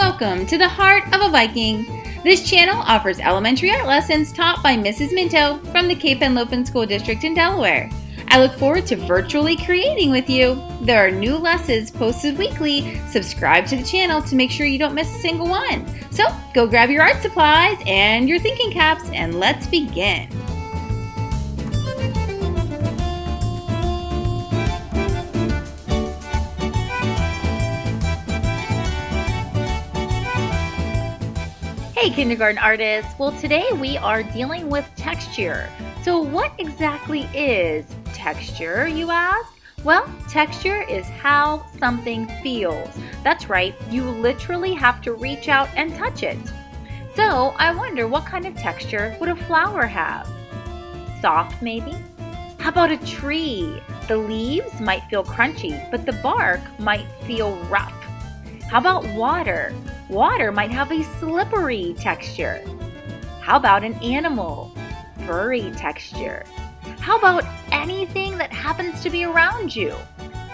Welcome to the Heart of a Viking. This channel offers elementary art lessons taught by Mrs. Minto from the Cape Henlopen School District in Delaware. I look forward to virtually creating with you. There are new lessons posted weekly. Subscribe to the channel to make sure you don't miss a single one. So go grab your art supplies and your thinking caps and let's begin. Hey kindergarten artists! Well, today we are dealing with texture. So what exactly is texture, you ask? Well, texture is how something feels. That's right, you literally have to reach out and touch it. So I wonder, what kind of texture would a flower have? Soft maybe? How about a tree? The leaves might feel crunchy, but the bark might feel rough. How about water? Water might have a slippery texture. How about an animal? Furry texture. How about anything that happens to be around you?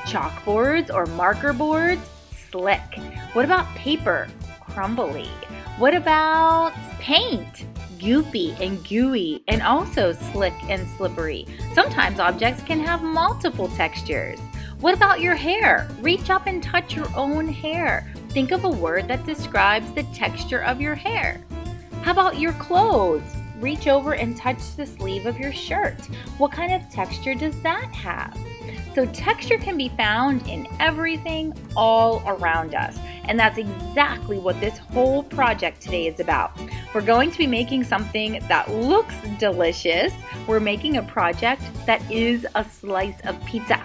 Chalkboards or marker boards? Slick. What about paper? Crumbly. What about paint? Goopy and gooey, and also slick and slippery. Sometimes objects can have multiple textures. What about your hair? Reach up and touch your own hair. Think of a word that describes the texture of your hair. How about your clothes? Reach over and touch the sleeve of your shirt. What kind of texture does that have? So texture can be found in everything all around us. And that's exactly what this whole project today is about. We're going to be making something that looks delicious. We're making a project that is a slice of pizza.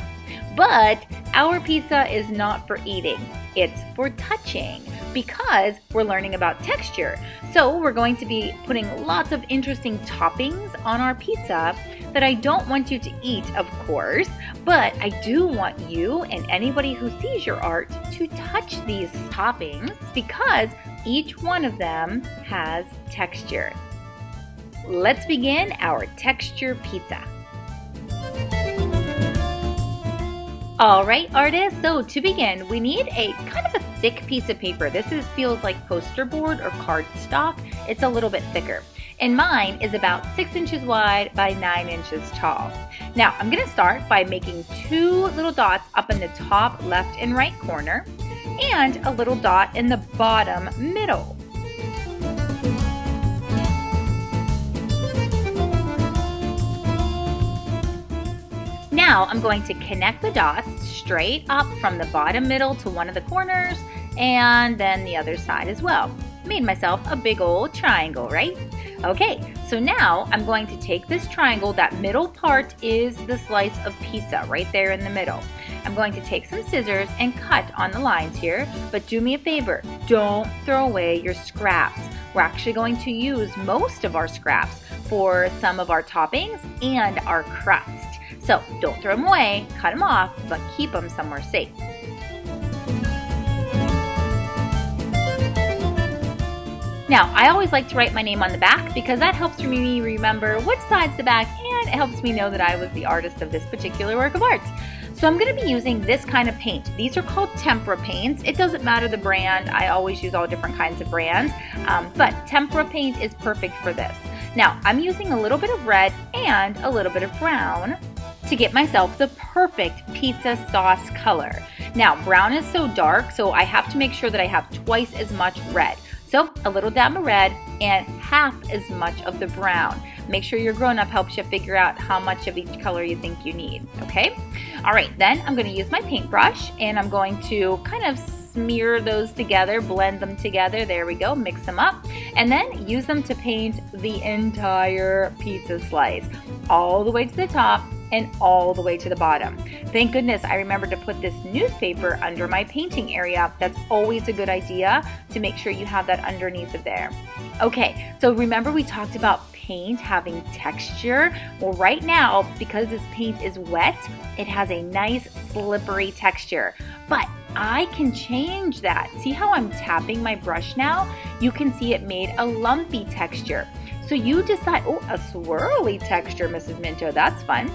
But our pizza is not for eating, it's for touching because we're learning about texture. So we're going to be putting lots of interesting toppings on our pizza that I don't want you to eat, of course, but I do want you and anybody who sees your art to touch these toppings because each one of them has texture. Let's begin our texture pizza. Alright artists, so to begin, we need a kind of a thick piece of paper. This feels like poster board or cardstock. It's a little bit thicker. And mine is about 6 inches wide by 9 inches tall. Now, I'm going to start by making 2 little dots up in the top left and right corner and a little dot in the bottom middle. Now I'm going to connect the dots straight up from the bottom middle to one of the corners and then the other side as well. Made myself a big old triangle, right? Okay, so now I'm going to take this triangle. That middle part is the slice of pizza right there in the middle. I'm going to take some scissors and cut on the lines here, but do me a favor, don't throw away your scraps. We're actually going to use most of our scraps for some of our toppings and our crust. So don't throw them away, cut them off, but keep them somewhere safe. Now, I always like to write my name on the back because that helps me remember which side's the back and it helps me know that I was the artist of this particular work of art. So I'm going to be using this kind of paint. These are called tempera paints. It doesn't matter the brand. I always use all different kinds of brands, but tempera paint is perfect for this. Now, I'm using a little bit of red and a little bit of brown to get myself the perfect pizza sauce color. Now, brown is so dark, so I have to make sure that I have twice as much red. So a little dab of red and half as much of the brown. Make sure your grown-up helps you figure out how much of each color you think you need, okay? All right, then I'm gonna use my paintbrush and I'm going to kind of smear those together, blend them together. There we go, mix them up. And then use them to paint the entire pizza slice, all the way to the top and all the way to the bottom. Thank goodness I remembered to put this newspaper under my painting area. That's always a good idea to make sure you have that underneath of there. Okay, so remember we talked about paint having texture? Well, right now, because this paint is wet, it has a nice slippery texture. But I can change that. See how I'm tapping my brush now? You can see it made a lumpy texture. So you decide, oh, a swirly texture, Mrs. Minto, that's fun.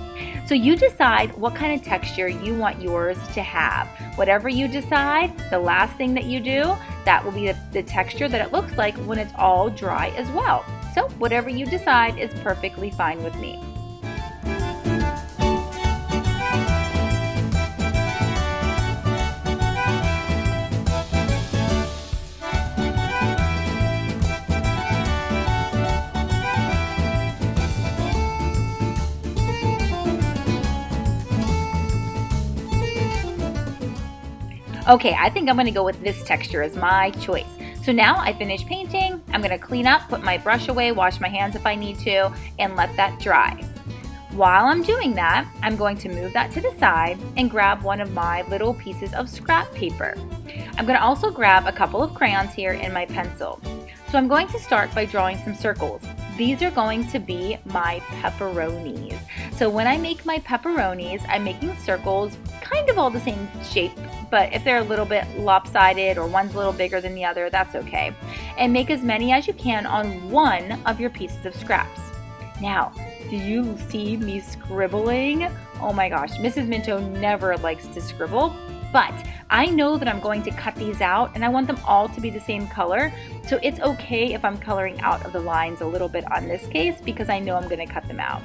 So you decide what kind of texture you want yours to have. Whatever you decide, the last thing that you do, that will be the texture that it looks like when it's all dry as well. So whatever you decide is perfectly fine with me. Okay, I think I'm going to go with this texture as my choice. So now I finished painting. I'm going to clean up, put my brush away, wash my hands if I need to, and let that dry. While I'm doing that, I'm going to move that to the side and grab one of my little pieces of scrap paper. I'm going to also grab a couple of crayons here and my pencil. So I'm going to start by drawing some circles. These are going to be my pepperonis. So when I make my pepperonis, I'm making circles kind of all the same shape, but if they're a little bit lopsided or one's a little bigger than the other, that's okay. And make as many as you can on one of your pieces of scraps. Now, do you see me scribbling? Oh my gosh, Mrs. Minto never likes to scribble, but I know that I'm going to cut these out and I want them all to be the same color. So it's okay if I'm coloring out of the lines a little bit on this case because I know I'm going to cut them out.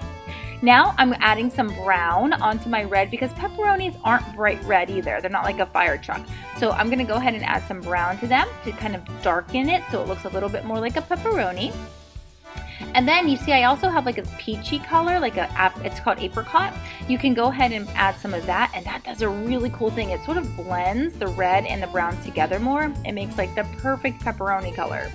Now I'm adding some brown onto my red because pepperonis aren't bright red either. They're not like a fire truck. So I'm going to go ahead and add some brown to them to kind of darken it so it looks a little bit more like a pepperoni. And then you see I also have like a peachy color, it's called apricot. You can go ahead and add some of that, and that does a really cool thing. It sort of blends the red and the brown together more. It makes like the perfect pepperoni color.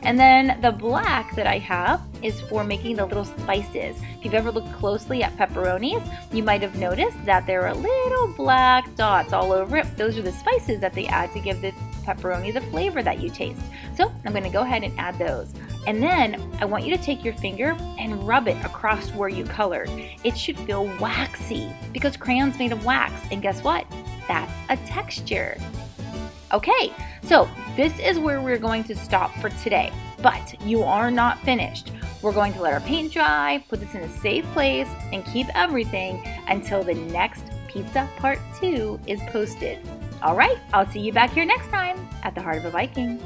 And then the black that I have is for making the little spices. If you've ever looked closely at pepperonis, you might have noticed that there are little black dots all over it. Those are the spices that they add to give the pepperoni the flavor that you taste. So I'm going to go ahead and add those. And then I want you to take your finger and rub it across where you colored. It should feel waxy because crayon's made of wax. And guess what? That's a texture. Okay, so this is where we're going to stop for today, but you are not finished. We're going to let our paint dry, put this in a safe place, and keep everything until the next Pizza Part 2 is posted. All right, I'll see you back here next time at the Heart of a Viking.